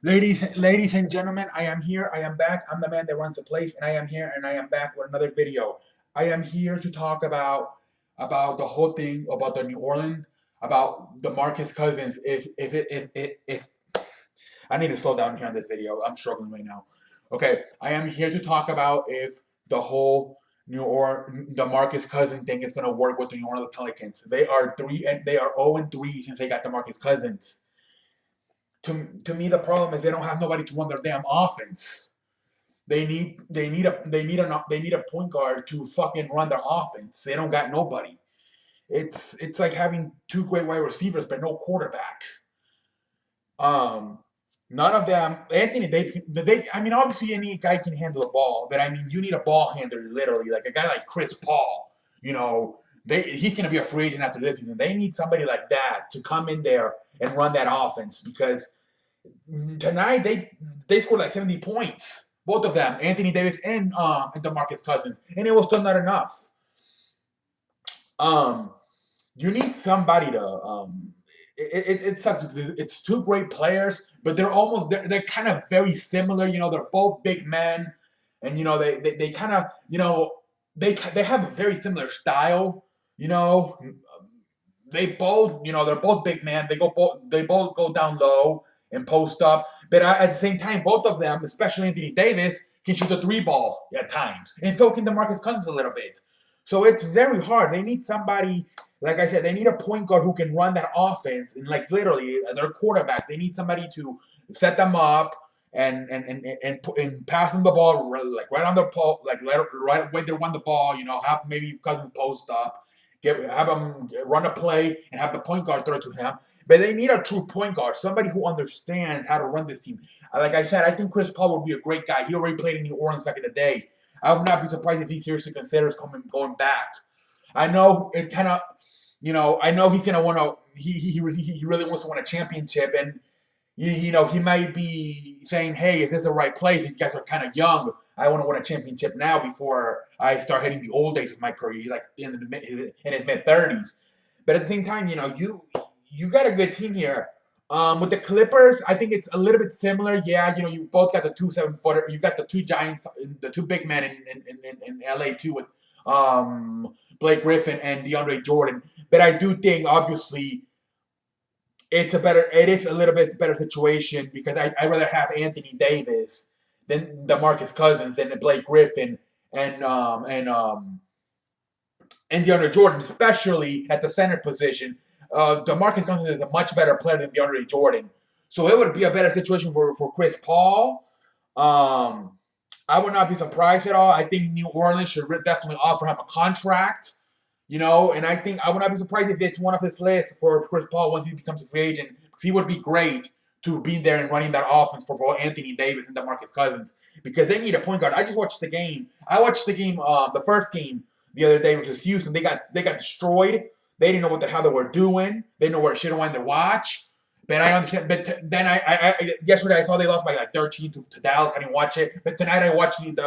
Ladies and gentlemen, I am here. I am back. I'm the man that runs the place, and I am here, and I am back with another video. I am here to talk about the whole thing about the New Orleans, about the Marcus Cousins. If I need to slow down here on this video, I'm struggling right now. Okay, I am here to talk about if the whole the Marcus Cousins thing is going to work with the New Orleans Pelicans. They are 0-3 since they got the Marcus Cousins. To me, the problem is they don't have nobody to run their damn offense. They need a point guard to fucking run their offense. They don't got nobody. It's like having two great wide receivers but no quarterback. Um, None of them. Anthony Davis. I mean, obviously any guy can handle the ball, but I mean, you need a ball handler literally, like a guy like Chris Paul. He's gonna be a free agent after this season. They need somebody like that to come in there and run that offense because tonight they scored like 70 points, both of them, Anthony Davis and DeMarcus Cousins, and it was still not enough. Um, you need somebody to it sucks because it's two great players, but they're kind of very similar. They're both big men, and they kind of they have a very similar style. You know, they both they're both big men. They both go down low and post up, but at the same time, both of them, especially Anthony Davis, can shoot the three ball at times, and so can DeMarcus Cousins a little bit. So it's very hard. They need somebody, like I said, they need a point guard who can run that offense and like literally their quarterback. They need somebody to set them up and pass them the ball like right on the pole, like right when they run the ball. Have maybe Cousins post up, have him run a play and have the point guard throw it to him. But they need a true point guard, somebody who understands how to run this team. Like I said, I think Chris Paul would be a great guy. He already played in New Orleans back in the day. I would not be surprised if he seriously considers going back. I know it kind of, I know he's gonna want to. He really wants to win a championship, and he might be saying, "Hey, if this is the right place, these guys are kind of young. I want to win a championship now before I start hitting the old days of my career." He's like in his mid-30s, but at the same time, you got a good team here. With the Clippers, I think it's a little bit similar. Yeah, you both got the two 7-footer. You got the two giants, the two big men in LA too, with Blake Griffin and DeAndre Jordan. But I do think obviously it is a little bit better situation because I'd rather have Anthony Davis than DeMarcus Cousins than Blake Griffin and DeAndre Jordan, especially at the center position. DeMarcus Cousins is a much better player than DeAndre Jordan. So it would be a better situation for Chris Paul. I would not be surprised at all. I think New Orleans should definitely offer him a contract. And I think I would not be surprised if it's one of his lists for Chris Paul once he becomes a free agent. Because he would be great to be there and running that offense for both Anthony Davis and DeMarcus Cousins. Because they need a point guard. I just watched the game. I watched the game, the first game the other day versus Houston. They got destroyed. They didn't know what the hell they were doing. They didn't know where shit wanted to watch. But I understand. But then I yesterday I saw they lost by like 13 to Dallas. I didn't watch it. But tonight I watched the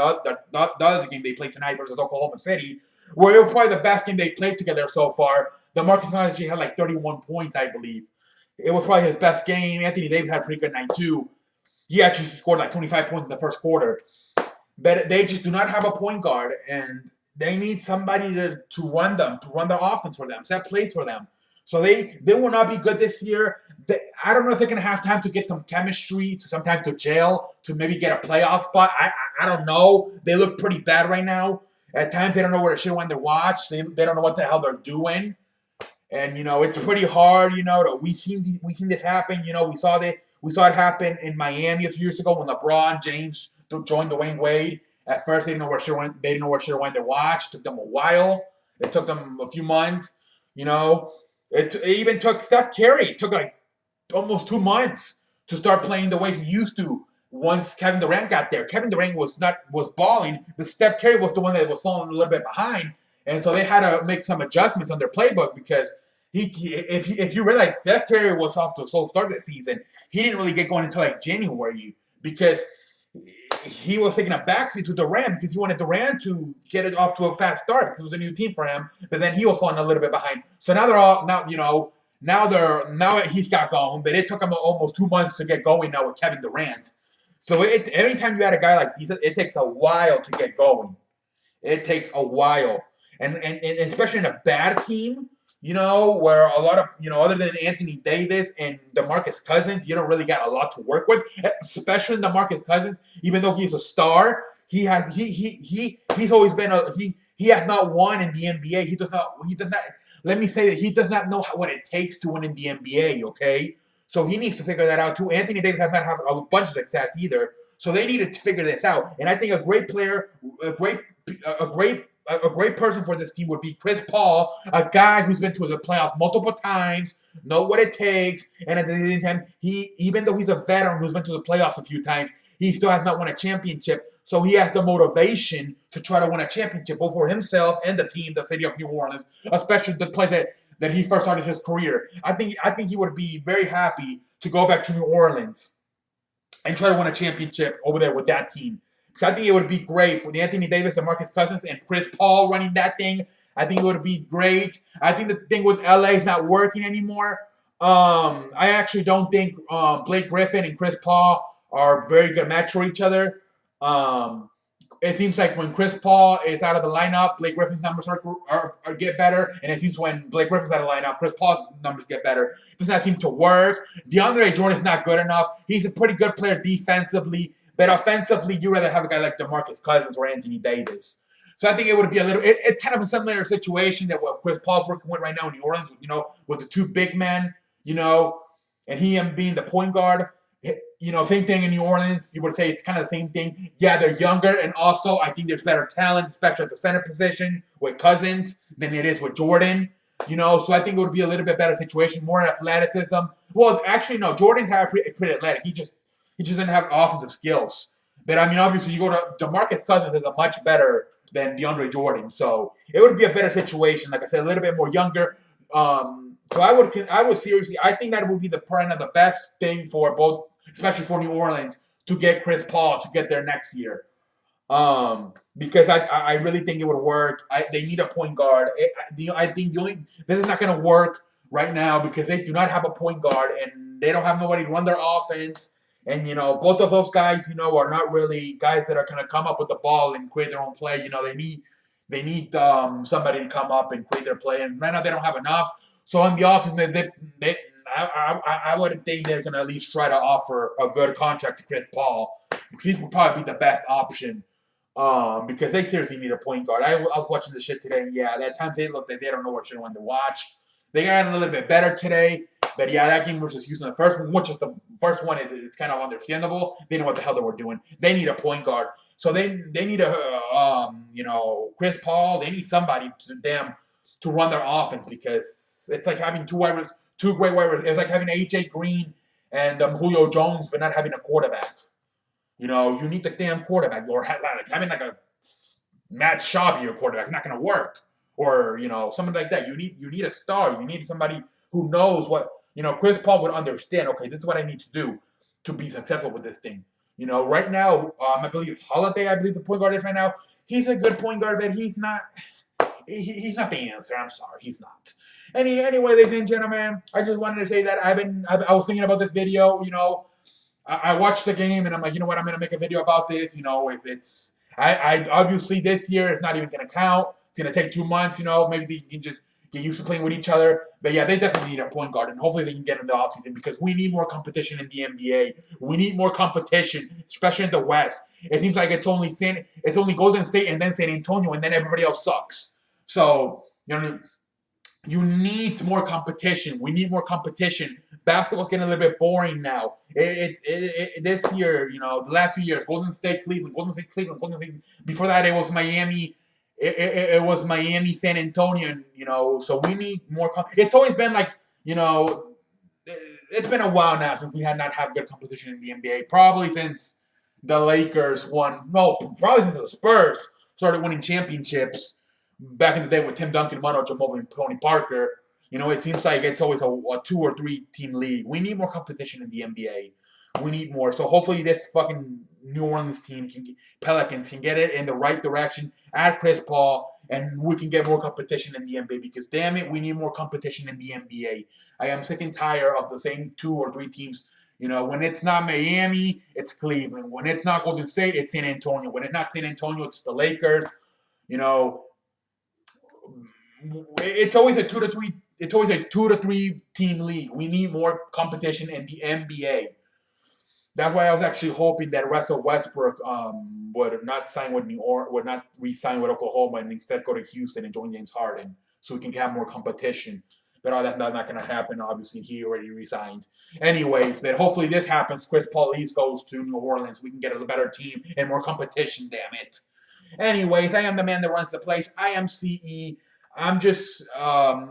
other game they played tonight versus Oklahoma City, where it was probably the best game they played together so far. DeMarcus Cousins had like 31 points, I believe. It was probably his best game. Anthony Davis had a pretty good night too. He actually scored like 25 points in the first quarter. But they just do not have a point guard, and they need somebody to run the offense for them, set plays for them. So they will not be good this year. I don't know if they're going to have time to get some chemistry, to sometime to gel, to maybe get a playoff spot. I don't know. They look pretty bad right now. At times they don't know where to shit when they watch. They don't know what the hell they're doing. And it's pretty hard. We've seen this happen. We saw it happen in Miami a few years ago when LeBron James joined Dwayne Wade. At first they didn't know where shit went. They didn't know where shit went to watch. It took them a while. It took them a few months. It even took Steph Curry. It took like almost 2 months to start playing the way he used to. Once Kevin Durant got there, Kevin Durant was balling, but Steph Curry was the one that was falling a little bit behind, and so they had to make some adjustments on their playbook because if you realize Steph Curry was off to a slow start this season, he didn't really get going until like January because he was taking a backseat to Durant because he wanted Durant to get it off to a fast start because it was a new team for him, but then he was falling a little bit behind. So now they're all Now he's got going, but it took him almost 2 months to get going now with Kevin Durant. So every time you had a guy like these, it takes a while to get going. It takes a while, and especially in a bad team, where a lot of other than Anthony Davis and DeMarcus Cousins, you don't really got a lot to work with. Especially in DeMarcus Cousins, even though he's a star, he's always been he has not won in the NBA. He does not. Let me say that he does not know what it takes to win in the NBA. Okay, so he needs to figure that out too. Anthony Davis has not had a bunch of success either, so they need to figure this out. And I think a great player, a great person for this team would be Chris Paul, a guy who's been to the playoffs multiple times, know what it takes, and at the same time, even though he's a veteran who's been to the playoffs a few times, he still has not won a championship. So he has the motivation to try to win a championship, both for himself and the team, the city of New Orleans, especially the place that he first started his career. I think he would be very happy to go back to New Orleans and try to win a championship over there with that team. So I think it would be great for the Anthony Davis, DeMarcus Cousins, and Chris Paul running that thing. I think it would be great. I think the thing with LA is not working anymore. I actually don't think Blake Griffin and Chris Paul are a very good match for each other. It seems like when Chris Paul is out of the lineup, Blake Griffin's numbers are get better, and it seems when Blake Griffin's out of the lineup, Chris Paul's numbers get better. It does not seem to work. DeAndre Jordan's not good enough. He's a pretty good player defensively, but offensively, you'd rather have a guy like DeMarcus Cousins or Anthony Davis. So I think it would be it's kind of a similar situation that what Chris Paul's working with right now in New Orleans, with the two big men, and him being the point guard. Same thing in New Orleans. You would say it's kind of the same thing. Yeah, they're younger, and also I think there's better talent, especially at the center position with Cousins than it is with Jordan. So I think it would be a little bit better situation, more athleticism. Well, actually, no, Jordan had pretty athletic. He just doesn't have offensive skills. But I mean, obviously, you go to DeMarcus Cousins is a much better than DeAndre Jordan, so it would be a better situation. Like I said, a little bit more younger. So I would seriously, I think that would be the best thing for both, especially for New Orleans, to get Chris Paul to get there next year. Because I really think it would work. They need a point guard. I think this is not going to work right now because they do not have a point guard and they don't have nobody to run their offense. And both of those guys, are not really guys that are going to come up with the ball and create their own play. They need somebody to come up and create their play. And right now they don't have enough. So in the offseason, I would think they're going to at least try to offer a good contract to Chris Paul. Because he would probably be the best option. Because they seriously need a point guard. I was watching this shit today, and yeah, at times they look like they don't know what shit to watch. They got a little bit better today, but yeah, that game versus Houston, the first one, which is the first one, it's kind of understandable. They know what the hell they were doing. They need a point guard, so they need Chris Paul. They need somebody to run their offense because it's like having two great wide receivers. It's like having AJ Green and Julio Jones, but not having a quarterback. You need the damn quarterback. Or like having like a Matt Schaub your quarterback. It's not going to work. Or, something like that. You need a star. You need somebody who knows what, Chris Paul would understand, okay, this is what I need to do to be successful with this thing. Right now, I believe it's Holiday, I believe the point guard is right now. He's a good point guard, but he's not the answer. I'm sorry. He's not. Anyway, ladies and gentlemen, I just wanted to say that I was thinking about this video, I watched the game and I'm like, you know what, I'm going to make a video about this, if it's, I obviously this year it's not even going to count. It's going to take 2 months, maybe they can just get used to playing with each other. But yeah, they definitely need a point guard and hopefully they can get in the offseason because we need more competition in the NBA. We need more competition, especially in the West. It seems like it's only Golden State and then San Antonio and then everybody else sucks. So, you need more competition. We need more competition. Basketball's getting a little bit boring now. This year, the last few years, Golden State, Cleveland, Golden State, Cleveland, Golden State. Before that, it was Miami. It was Miami, San Antonio. So we need more. It's always been like, it's been a while now since we had not had good competition in the NBA. Probably since the Lakers won. No, probably since the Spurs started winning championships. Back in the day with Tim Duncan, Manu Ginobili, and Tony Parker, it seems like it's always a 2 or 3 team league. We need more competition in the NBA. We need more. So hopefully this fucking New Orleans Pelicans can get it in the right direction, add Chris Paul, and we can get more competition in the NBA. Because damn it, we need more competition in the NBA. I am sick and tired of the same 2 or 3 teams. When it's not Miami, it's Cleveland. When it's not Golden State, it's San Antonio. When it's not San Antonio, it's the Lakers. You know, it's always a 2 to 3. It's always a 2 to 3 team league. We need more competition in the NBA. That's why I was actually hoping that Russell Westbrook would not sign with would not re-sign with Oklahoma, and instead go to Houston and join James Harden, so we can have more competition. But that's not going to happen. Obviously, he already resigned. Anyways, but hopefully this happens. Chris Paul at least goes to New Orleans. We can get a better team and more competition. Damn it. Anyways, I am the man that runs the place. I am CE. I'm just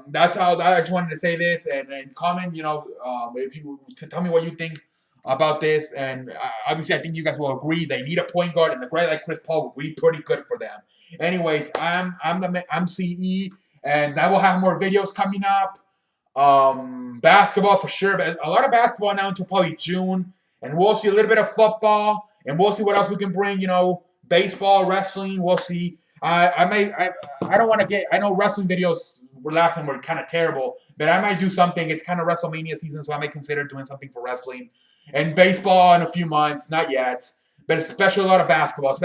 that's how I just wanted to say this and comment. If you to tell me what you think about this, and obviously I think you guys will agree they need a point guard, and a guy like Chris Paul would be pretty good for them. Anyways, I'm CE, and I will have more videos coming up. Basketball for sure, but a lot of basketball now until probably June, and we'll see a little bit of football, and we'll see what else we can bring. Baseball, wrestling. We'll see. I don't want to get. I know wrestling videos last time were kind of terrible, but I might do something. It's kind of WrestleMania season, so I might consider doing something for wrestling. And baseball in a few months, not yet, but especially a lot of basketball.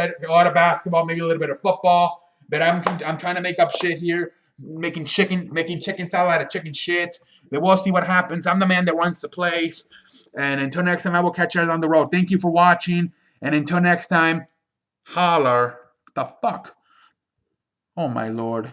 Maybe a little bit of football. But I'm trying to make up shit here, making chicken salad out of chicken shit. But we'll see what happens. I'm the man that runs the place. And until next time, I will catch you on the road. Thank you for watching. And until next time, holler. The fuck? Oh my lord.